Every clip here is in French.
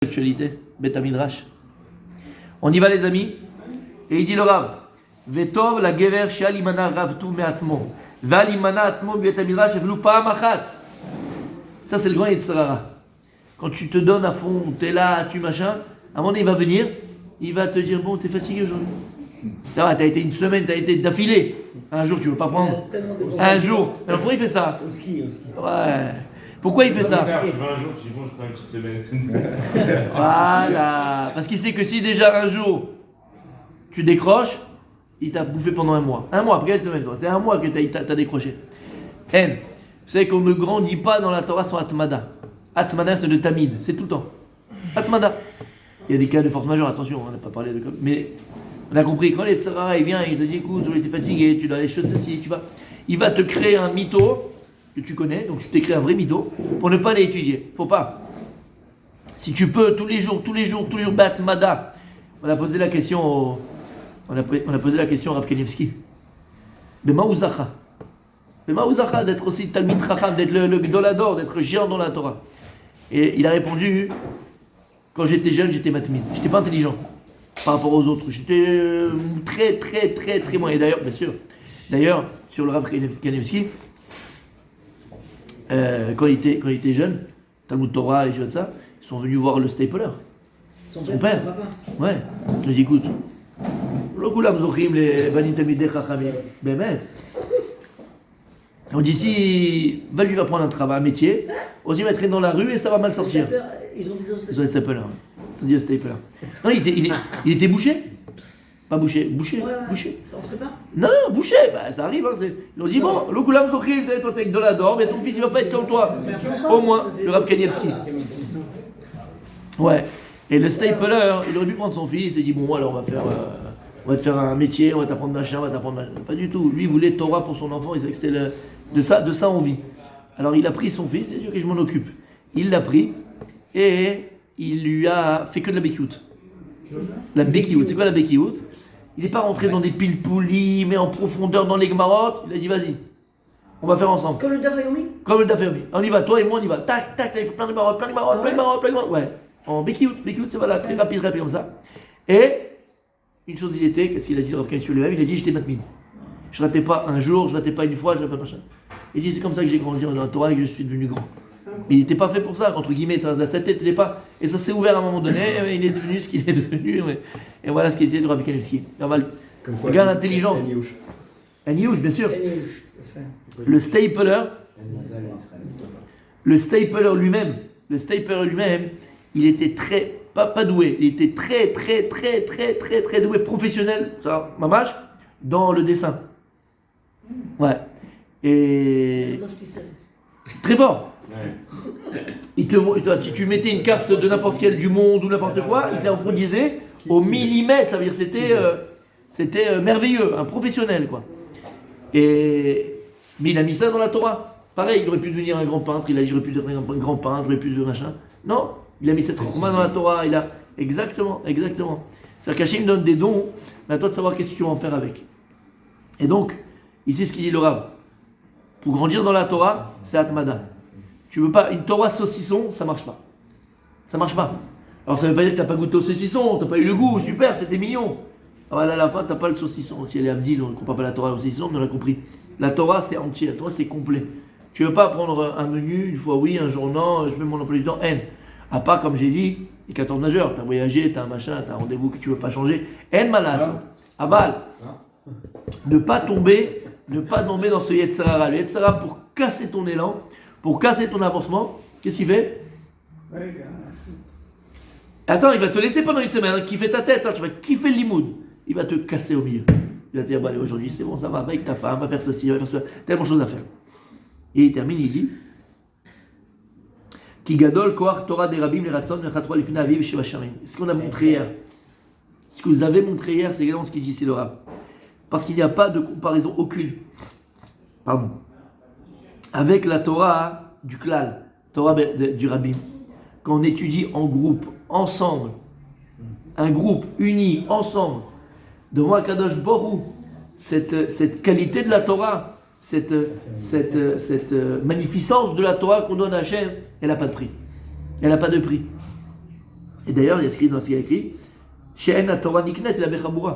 Actualité, Bet Midrash. On y va les amis. Et il dit le Rav, Vetov la gever she'alimana ravtu me'atzmo, ve'alimana atzmo Bet Midrash evlu pa'am achat. Ça c'est le grand Yetzirara. Quand tu te donnes à fond, t'es là, tu machin, à un moment il va venir, il va te dire bon t'es fatigué aujourd'hui. Ça va, t'as été une semaine, t'as été d'affilée. Un jour tu veux pas prendre. Un jour. Alors pourquoi il fait ça? Au ski. Ouais. Pourquoi il fait ça? Je vais un jour, je dis bon, je prends une petite semaine. Voilà. Parce qu'il sait que si déjà un jour tu décroches, il t'a bouffé pendant un mois. Un mois, après quelle semaine toi? C'est un mois que t'as décroché. Vous savez qu'on ne grandit pas dans la Torah sans Atmada. Atmada c'est le tamid, c'est tout le temps. Atmada. Il y a des cas de force majeure, attention, on n'a pas parlé de... Mais on a compris, quand les Tzara, il vient, il te dit écoute, tu es fatigué, tu dois aller choses ceci, tu vas... Il va te créer un mytho que tu connais, donc tu t'es créé un vrai mytho, pour ne pas l'étudier. Faut pas. Si tu peux, tous les jours, Batmada. On a posé la question on a posé la question à Rav Kanievski. Bema Uzacha, d'être aussi Talmid Chacham, d'être le Gdolador, d'être géant dans la Torah. Et il a répondu, quand j'étais jeune, j'étais matmid. J'étais pas intelligent par rapport aux autres. J'étais très moyen. Et d'ailleurs, bien sûr, sur le Rav Kanievski, quand il était jeune, Talmud Torah et tout ça, ils sont venus voir le Stapler. Son père. Ouais. Je lui ai dit écoute, on dit si lui va prendre un travail, un métier, aussi va traîner dans la rue et ça va mal sortir. Ils ont dit Ils ont dit Stapler. Ils ont dit Stapler. Non, il était bouché. Pas bouché. Ça rentrait pas? Non, bouché, ça arrive. Hein, ils ont dit bon, le Koulam Zochim, vous savez, toi t'es avec de la d'or, mais ton fils il va pas être comme toi. Au moins, le Rav Kanievski. Ouais. Et le Stapler, il aurait pu prendre son fils et dit bon, alors on va te faire un métier, on va t'apprendre machin, on va t'apprendre machin. Pas du tout. Lui, il voulait Torah pour son enfant, il savait que c'était de ça on vit. Alors il a pris son fils, il a dit ok, je m'en occupe. Il l'a pris et il lui a fait que de la Bekiout. La Bekiout, c'est quoi la Bekiout? Il n'est pas rentré dans des pilpoulis, mais en profondeur dans les Gemarot. Il a dit vas-y, on va faire ensemble. Comme le Dafayomi? Comme le Dafayomi. On y va, toi et moi on y va. Tac, il fait plein de Gemarot. Ouais. En Bekiout, c'est voilà, très rapide comme ça. Et une chose il était, qu'est-ce qu'il a dit Rav Kanievski sur lui-même? Il a dit j'étais matmid. Je ratais pas un jour, je ratais pas une fois, je ratais pas machin. Il dit c'est comme ça que j'ai grandi dans la Torah et que je suis devenu grand. Mais il n'était pas fait pour ça, entre guillemets, dans sa tête, il n'est pas. Et ça s'est ouvert à un moment donné, et il est devenu ce qu'il est devenu. Et voilà ce qu'il était de Rav Kanievski. Regarde l'intelligence. Aniouche, bien sûr. Le Stapler lui-même, il était pas doué, il était très doué, professionnel, ça, mamache, dans le dessin. Ouais. Et. Très fort. Ouais. Tu mettais une carte de n'importe quel du monde ou n'importe quoi, il te l'a reproduisait au millimètre, ça veut dire c'était merveilleux, un professionnel quoi. Mais il a mis ça dans la Torah. Pareil, il aurait pu devenir un grand peintre, il a dit j'aurais pu devenir un grand peintre, j'aurais pu devenir machin. Non, il a mis cette roman dans la Torah, il a exactement. C'est-à-dire qu'Hachem donne des dons, mais à toi de savoir qu'est-ce que tu vas en faire avec. Et donc, ici ce qu'il dit le Rav. Pour grandir dans la Torah, c'est Atmada. Tu veux pas une Torah saucisson, ça marche pas. Alors ça veut pas dire que t'as pas goûté au saucisson, t'as pas eu le goût, super, c'était mignon. Alors à la fin, t'as pas le saucisson. Si elle est Abdil, on ne compare pas la Torah au saucisson, mais on a compris. La Torah c'est entier, la Torah c'est complet. Tu veux pas prendre un menu, une fois oui, un jour non, je fais mon emploi du temps, haine. À part, comme j'ai dit, les 14 nageurs, t'as voyagé, t'as un machin, t'as un rendez-vous que tu veux pas changer. Haine malas, aval. Ne pas tomber dans ce Yetzirara. Le Yetzirara, pour casser ton élan, pour casser ton avancement, qu'est-ce qu'il fait? Attends, il va te laisser pendant une semaine, kiffer ta tête, tu vas kiffer le limoud. Il va te casser au milieu. Il va te dire, allez, aujourd'hui c'est bon, ça va avec ta femme, va faire ceci, va faire cela, tellement de choses à faire. Et il termine, il dit Ki gadol koach Torah des rabbim les ratson mechatro lifnei aviv sheva shamim. Ce qu'on a montré hier, ce que vous avez montré hier, c'est exactement ce qu'il dit ici le Rav. Parce qu'il n'y a pas de comparaison aucune. Avec la Torah du klal, Torah du rabbin. Quand on étudie en groupe, ensemble, un groupe uni, ensemble, devant Akadosh Borou, cette qualité de la Torah, cette magnificence de la Torah qu'on donne à Hachem, elle n'a pas de prix. Elle n'a pas de prix. Et d'ailleurs, il y a écrit dans ce qu'il y a écrit, She'en la Torah niknet la bechaboura.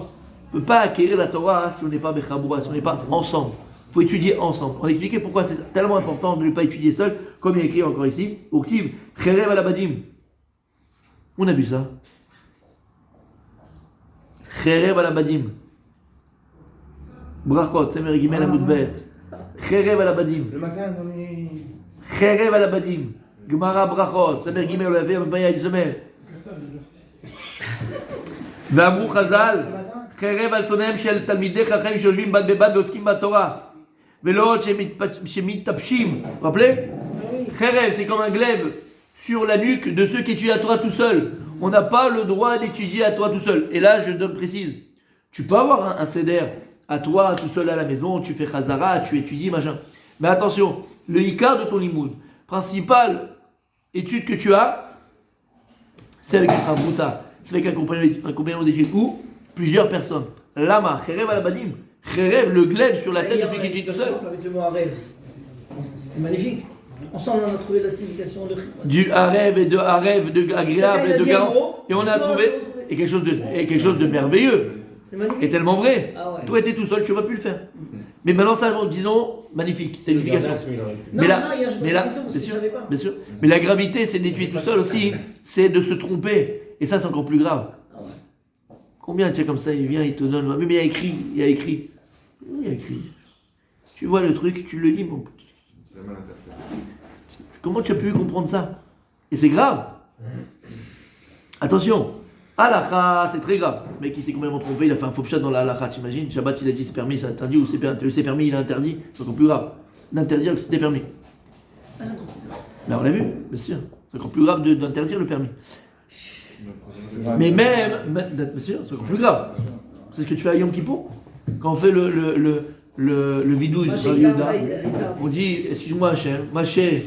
On ne peut pas acquérir la Torah si on n'est pas bechaboura, si on n'est pas ensemble. Il faut étudier ensemble. On a expliqué pourquoi c'est tellement important de ne pas étudier seul, comme il y a écrit encore ici, Uktiv, Cherev alabadim. On a vu ça. Cherev alabadim. Brachot, Semer Gimel Amud Bet. Cherev alabadim. Le matin, dans les. Cherev alabadim. Gemara Brachot, Semer Gimel Olavé, Amabaya Isomel. ואמרו חז"ל, חרב על שונאיהם של תלמידי חכמים שיושבים בד בבד ועוסקים בתורה ולא עוד שמתייבשים. Vous rappelez? Kherev, c'est comme un glaive sur la nuque de ceux qui étudient la Torah tout seul. On n'a pas le droit d'étudier la Torah tout seul. Et là, je précise, tu peux avoir un seder à toi tout seul à la maison, tu fais chazara, tu étudies, machin. Mais attention, le hikar de ton limoud, principale étude que tu as, c'est avec un brouta, c'est avec un compagnon d'études ou plusieurs personnes. Lama, Kherev alabadim, Kherev, le glaive sur la tête de celui qui étudie tout seul. Avec le mot Arev. C'était magnifique. Ensemble, on a trouvé la signification de Du Arev et de Arev, de agréable et de garant. Et on a trouvé et quelque chose de merveilleux. C'est magnifique. Et tellement vrai. Ah ouais. Toi, tu es tout seul, tu ne vas plus le faire. Mais maintenant, ça, disons, magnifique, c'est une explication. Mais là, c'est sûr, bien sûr. Mais la gravité, c'est d'étudier tout seul aussi, c'est de se tromper. Et ça, c'est encore plus grave. Ah ouais. Combien, tu sais, comme ça, il vient, il te donne. Mais il y a écrit, il y a écrit. Il y a écrit. Tu vois le truc, tu le lis, mon petit. Comment tu as pu comprendre ça? Et c'est grave. Attention. Halakha, c'est très grave. Le mec, il s'est complètement trompé, il a fait un faux pchat dans la halakha, t'imagines? Shabbat, il a dit c'est permis, c'est interdit, ou c'est permis, il a interdit. C'est encore plus grave. D'interdire que c'était permis. Ah, c'est encore plus grave. Là, on l'a vu, bien sûr. C'est encore plus grave d'interdire le permis. Mais même, bien sûr, c'est encore plus grave. C'est ce que tu fais à Yom Kippour. Quand on fait le vidouille dans le Yuda, on dit, excuse-moi Hachem, ma chère,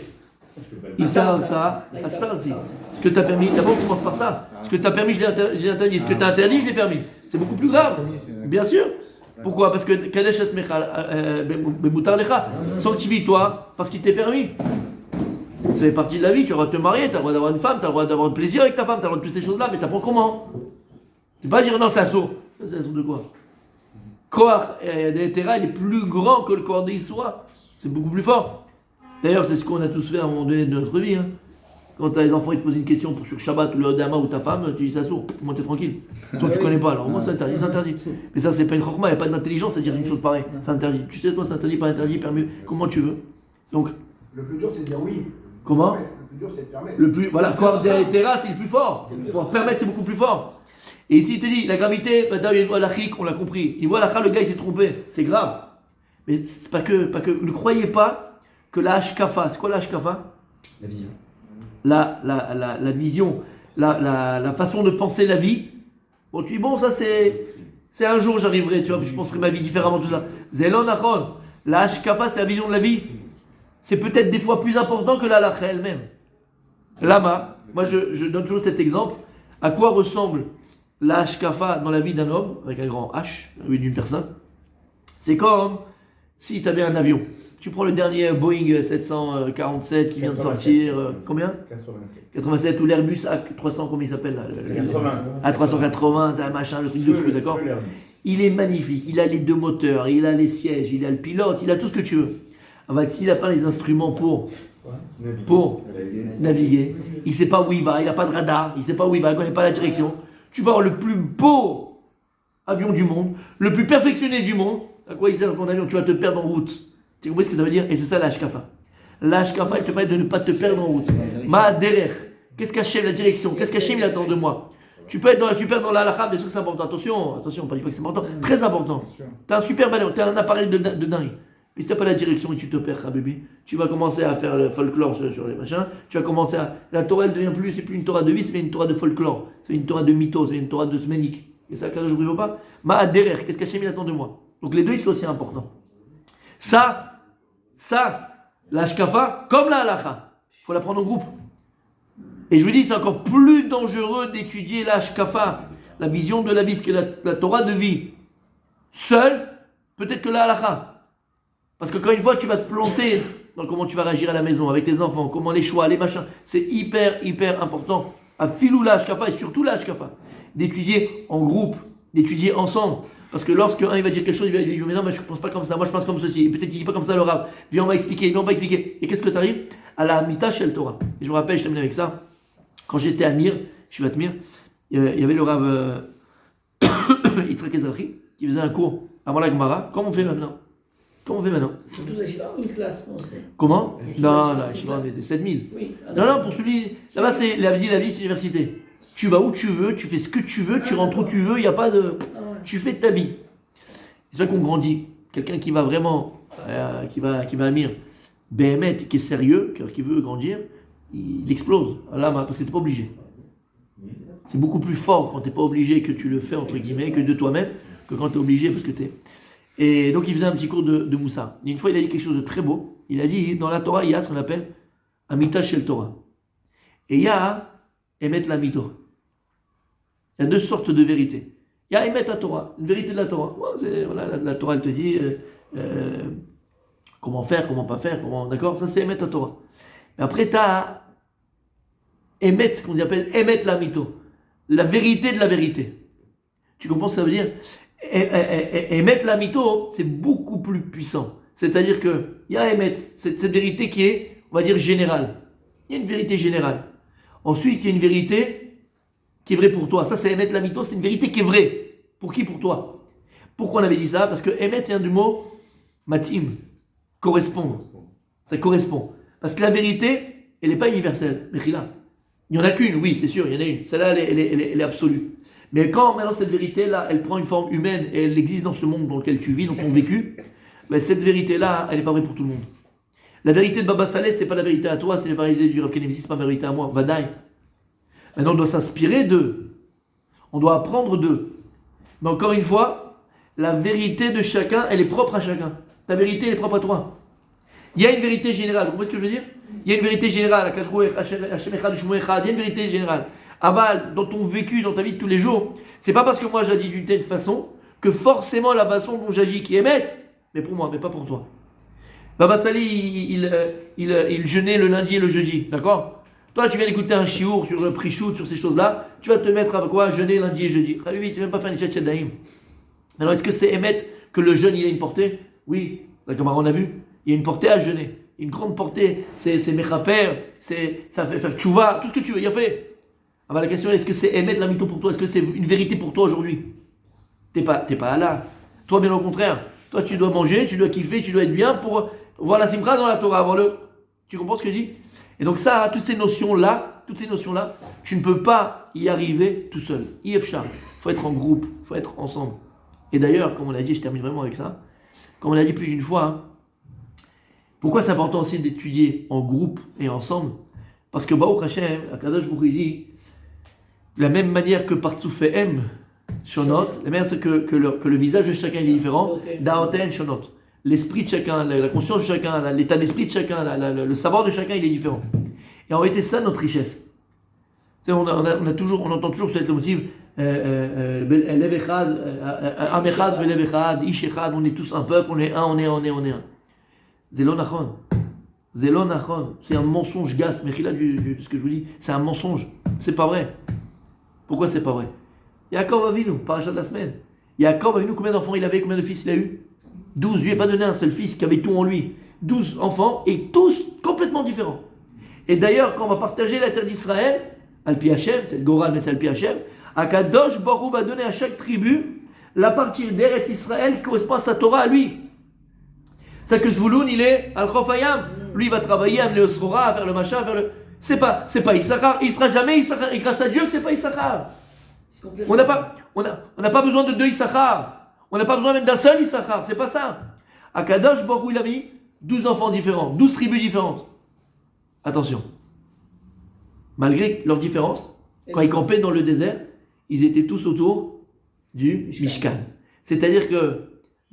Isarta, Asarti. Ce que tu as permis, d'abord on commence par ça. Ce que tu as permis, je l'ai interdit. Ce que tu as interdit, je l'ai permis. C'est beaucoup plus grave. Bien sûr. Pourquoi? Parce que Kadesh Asmecha, Bemutar Lecha, sanctifie-toi parce qu'il t'est permis. Ça fait partie de la vie, tu as le droit de te marier, tu as le droit d'avoir une femme, tu as le droit d'avoir du plaisir avec ta femme, tu as le droit de toutes ces choses-là, mais tu apprends comment? Tu ne peux pas dire non, c'est un saut. C'est un saut de quoi? Koar d'Etera, il est plus grand que le corps d'Issoua. C'est beaucoup plus fort. D'ailleurs, c'est ce qu'on a tous fait à un moment donné de notre vie. Hein. Quand tu as les enfants, ils te posent une question sur Shabbat, le Dama ou ta femme, tu dis ça sourd, moi t'es tranquille. Soit tu connais pas, alors moi c'est interdit. Mais ça, c'est pas une chokma, il n'y a pas d'intelligence à dire une chose pareille. C'est interdit. Tu sais, toi, c'est interdit, pas interdit, permis, comment tu veux. Donc. Le plus dur, c'est de dire oui. Comment? Le plus dur, c'est de permettre. Le plus, voilà, Koar d'Etera, c'est le plus fort. Pour permettre, c'est beaucoup plus fort. Et ici, il te dit, la gravité, il voit la chik, on l'a compris. Il voit la le gars, il s'est trompé. C'est grave. Mais c'est pas que. Ne croyez pas que la hashkafa, c'est quoi la hashkafa? La vision. La vision, la façon de penser la vie. Bon, tu dis, bon, ça c'est un jour j'arriverai, tu vois, je penserai ma vie différemment, tout ça. Zelon achon, la hashkafa, c'est la vision de la vie. C'est peut-être des fois plus important que la halakha elle-même. Lama, moi je donne toujours cet exemple. À quoi ressemble la hashkafa dans la vie d'un homme, avec un grand H, dans la vie d'une personne? C'est comme si tu avais un avion. Tu prends le dernier Boeing 747 qui vient de sortir, combien? 87 ou l'Airbus A300, comment il s'appelle là? 80. A380, c'est un machin, le truc de fou, d'accord? Il est magnifique, il a les deux moteurs, il a les sièges, il a le pilote, il a tout ce que tu veux. Enfin, s'il n'a pas les instruments pour naviguer, il ne sait pas où il va, il n'a pas de radar, il ne sait pas où il va, il ne connaît pas la direction. Tu vas avoir le plus beau avion du monde, le plus perfectionné du monde. À quoi il sert ton avion? Tu vas te perdre en route. Tu comprends ce que ça veut dire? Et c'est ça la hashkafa. La hashkafa, elle te permet de ne pas te perdre en route. Ma derer. Qu'est-ce qu'Hachem, la direction? Qu'est-ce qu'Hachem, il attend de moi? Tu peux être dans la halakha, bien sûr que c'est important. Attention, on ne dit pas que c'est important. Très important. Tu as un super ballon, tu as un appareil de dingue. Mais si tu n'as pas la direction et tu te perds, bébé, tu vas commencer à faire le folklore sur les machins. Tu vas commencer à. La Torah, elle devient plus, c'est plus une Torah de vie, c'est une Torah de folklore. C'est une Torah de mythos, c'est une Torah de sménique. Et ça, quand je ne pas. Ma derer. Qu'est-ce qu'Hachem, il attend de moi? Donc les deux, ils sont aussi importants. Ça, la hashkafa, comme la halakha, il faut la prendre en groupe. Et je vous dis, c'est encore plus dangereux d'étudier la hashkafa, la vision de la vie, ce qui est la Torah de vie, seule, peut-être que la halakha. Parce que quand une fois, tu vas te planter dans comment tu vas réagir à la maison, avec tes enfants, comment les choix, les machins, c'est hyper important à filou la hashkafa et surtout la hashkafa, d'étudier en groupe, d'étudier ensemble. Parce que lorsque un il va dire quelque chose, il va dire mais non, mais je ne pense pas comme ça, moi je pense comme ceci, et peut-être qu'il ne dit pas comme ça le Rav. Viens, on va expliquer, viens, on va expliquer. Et qu'est-ce que tu arrives à la Mita Shel Torah. Et je me rappelle, je termine avec ça, quand j'étais à Mir, je suis à Mir, il y avait le Rav Yitzhak Ezrachi qui faisait un cours avant la Gemara. Comment on fait maintenant? Comment on fait maintenant? C'est toute la Shiva ou une classe, on sait. Comment? Non, la Shiva, c'est des 7000. Oui. Non, pour celui. Là-bas, c'est la vie, c'est l'université. Tu vas où tu veux, tu fais ce que tu veux, tu rentres où tu veux, il n'y a pas de. Tu fais ta vie. C'est vrai qu'on grandit. Quelqu'un qui va vraiment. Qui va à Mir, Béhémet, qui est sérieux, qui veut grandir, il explose. Là, parce que tu n'es pas obligé. C'est beaucoup plus fort quand tu n'es pas obligé que tu le fais, entre guillemets, que de toi-même, que quand tu es obligé parce que tu es. Et donc il faisait un petit cours de Moussa. Et une fois il a dit quelque chose de très beau. Il a dit, dans la Torah, il y a ce qu'on appelle Amita Shel Torah. Et il y a Emet la Mito. Il y a deux sortes de vérités. Il y a Emet la Torah, une vérité de la Torah. Voilà, la Torah elle te dit comment faire, comment pas faire, comment. D'accord? Ça c'est Emet la Torah. Mais après tu as Emet, ce qu'on appelle Emet la Mito. La vérité de la vérité. Tu comprends ce que ça veut dire? Emet la Mito, c'est beaucoup plus puissant. C'est-à-dire qu'il y a Emet, cette vérité qui est, on va dire, générale. Il y a une vérité générale. Ensuite, il y a une vérité qui est vraie pour toi. Ça, c'est Emet la Mito, c'est une vérité qui est vraie. Pour qui? Pour toi. Pourquoi on avait dit ça? Parce que Emet, c'est un du mot matim, correspondre. Ça correspond. Parce que la vérité, elle n'est pas universelle. Mechila. Il n'y en a qu'une, oui, c'est sûr, il y en a une. Celle-là, elle est absolue. Mais quand maintenant cette vérité-là, elle prend une forme humaine et elle existe dans ce monde dans lequel tu vis, dans ton vécu, ben cette vérité-là, elle n'est pas vraie pour tout le monde. La vérité de Baba Saleh, ce n'est pas la vérité à toi, c'est la vérité du Rav Kenevi, ce n'est pas la vérité à moi. Vadaï. Maintenant, on doit s'inspirer d'eux. On doit apprendre d'eux. Mais encore une fois, la vérité de chacun, elle est propre à chacun. Ta vérité, elle est propre à toi. Il y a une vérité générale. Vous comprenez ce que je veux dire? Il y a une vérité générale. Il y a une vérité générale. Aval, dans ton vécu, dans ta vie de tous les jours, c'est pas parce que moi j'agis d'une telle façon que forcément la façon dont j'agis qui émette, mais pour moi, mais pas pour toi. Baba Sali, il jeûnait le lundi et le jeudi, d'accord? Toi, tu viens d'écouter un chiour sur le prix-shoot, sur ces choses-là, tu vas te mettre à quoi? Jeûner lundi et jeudi. Tu ne même pas faire une chat daïm. Alors, est-ce que c'est émettre que le jeûne, il a une portée? Oui, comme on a vu, il y a une portée à jeûner. Une grande portée, c'est mechaper, ça fait faire tchouva, tout ce que tu veux, il a fait. Alors la question est, est-ce que c'est émettre la mytho pour toi? Est-ce que c'est une vérité pour toi aujourd'hui? T'es pas là. Toi, bien au contraire. Toi, tu dois manger, tu dois kiffer, tu dois être bien pour voir la simra dans la Torah. Tu comprends ce que je dis? Et donc ça, toutes ces notions-là, tu ne peux pas y arriver tout seul. IFSHA, il faut être en groupe, il faut être ensemble. Et d'ailleurs, comme on l'a dit, je termine vraiment avec ça, comme on l'a dit plus d'une fois, hein, pourquoi c'est important aussi d'étudier en groupe et ensemble? Parce que Baruch Hashem, Akadosh Baruch Hu dit, de la même manière que Partsouf M, Shonot, la même manière que le visage de chacun est différent, Daoten, Shonot. L'esprit de chacun, la conscience de chacun, l'état d'esprit de chacun, le savoir de chacun, il est différent. Et en réalité, ça, notre richesse. On entend toujours cette motif, Lev Echad, Am Echad, Lev Echad, Ish Echad, on est tous un peuple, on est un. Zelo Nachon. Zelo Nachon. C'est un mensonge gas, mais là, ce que je vous dis, c'est un mensonge. C'est pas vrai. Pourquoi c'est pas vrai? Yaakov Avinu, parachat de la semaine. Yaakov Avinu, combien d'enfants il avait, combien de fils il a eu? 12. Lui n'a pas donné un seul fils qui avait tout en lui. 12 enfants et tous complètement différents. Et d'ailleurs, quand on va partager la terre d'Israël, Al-Pi Hashem, c'est le Goral, mais c'est Al-Pi Hashem, Akadosh Baruch Hu va donner à chaque tribu la partie d'Eretz Israël qui correspond à sa Torah à lui. C'est que Zvouloun, il est Al-Khofayam. Lui, il va travailler, amener le Srora, à faire le machin, faire le. C'est pas Issachar. Il sera jamais Issachar. Et grâce à Dieu que c'est pas Issachar. On n'a pas besoin de deux Issachar. On n'a pas besoin même d'un seul Issachar. C'est pas ça. Akadosh Baruch Hu, il a mis 12 enfants différents, 12 tribus différentes. Attention. Malgré leurs différences, quand ils campaient dans le désert, ils étaient tous autour du Mishkan. C'est-à-dire que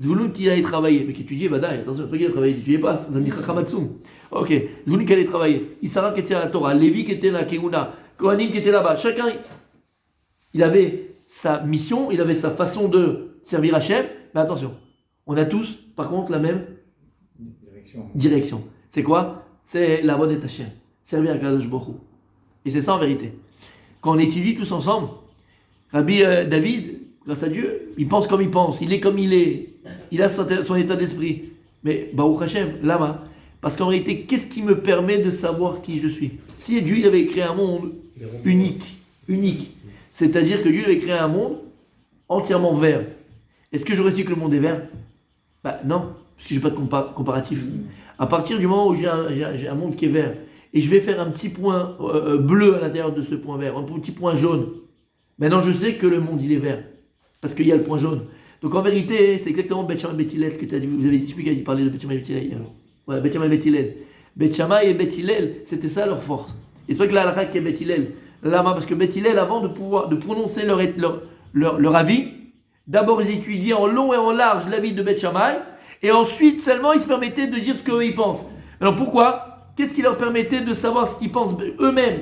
Zvouloun qui allait travailler, mais qui étudiait Vadaï, attention, pas qui allait travailler, il n'étudiait pas, c'est un Chachamatsum. Ok, Zvouloun qui allait travailler, Issachar qui était à la Torah, Lévi qui était là, Keuna, Kohanim qui était là-bas, chacun, il avait sa mission, il avait sa façon de servir Hachem, mais attention, on a tous, par contre, la même direction. C'est quoi? C'est la bonne Hachem, servir à Kadosh Baruch Hu. Et c'est ça en vérité. quand on étudie tous ensemble, Rabbi David, grâce à Dieu, il pense comme il pense, il est comme il est, il a son état d'esprit. Mais Baruch Hashem, lama, parce qu'en réalité, qu'est-ce qui me permet de savoir qui je suis? Si Dieu il avait créé un monde unique, c'est-à-dire que Dieu avait créé un monde entièrement vert, est-ce que j'aurais su que le monde est vert? Bah non, parce que je n'ai pas de comparatif. À partir du moment où j'ai un monde qui est vert, et je vais faire un petit point bleu à l'intérieur de ce point vert, un petit point jaune, maintenant je sais que le monde il est vert, parce qu'il y a le point jaune. Donc en vérité, c'est exactement Beth Shammai et Beth Hillel, ce que tu as dit. Vous avez dit, je sais plus qui a parlé de Beth Shammai et Beth Hillel. Ouais, Beth Shammai et Beth Hillel. Beth Shammai et Beth Hillel, c'était ça leur force. Et c'est vrai que la halakha qui est Beth Hillel, parce que Beth Hillel, avant de prononcer leur avis, d'abord ils étudiaient en long et en large l'avis de Beth Shammai, et ensuite seulement ils se permettaient de dire ce qu'eux ils pensent. Alors pourquoi? Qu'est-ce qui leur permettait de savoir ce qu'ils pensent eux-mêmes,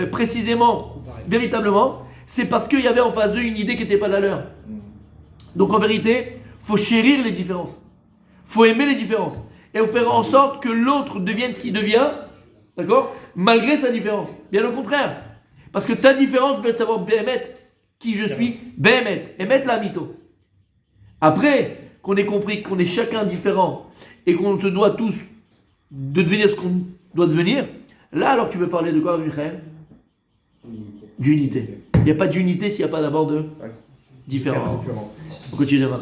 précisément, véritablement? C'est parce qu'il y avait en face d'eux une idée qui n'était pas la leur. Donc en vérité, il faut chérir les différences. Il faut aimer les différences. Et faut faire en sorte que l'autre devienne ce qu'il devient, d'accord? Malgré sa différence. Bien au contraire. Parce que ta différence peut savoir Béhémet, qui je suis, Béhémet, Émet la mytho. Après qu'on ait compris qu'on est chacun différent et qu'on se doit tous de devenir ce qu'on doit devenir, là alors tu veux parler de quoi, Michael? D'unité. Il n'y a pas d'unité s'il n'y a pas d'abord de différence. On continue demain.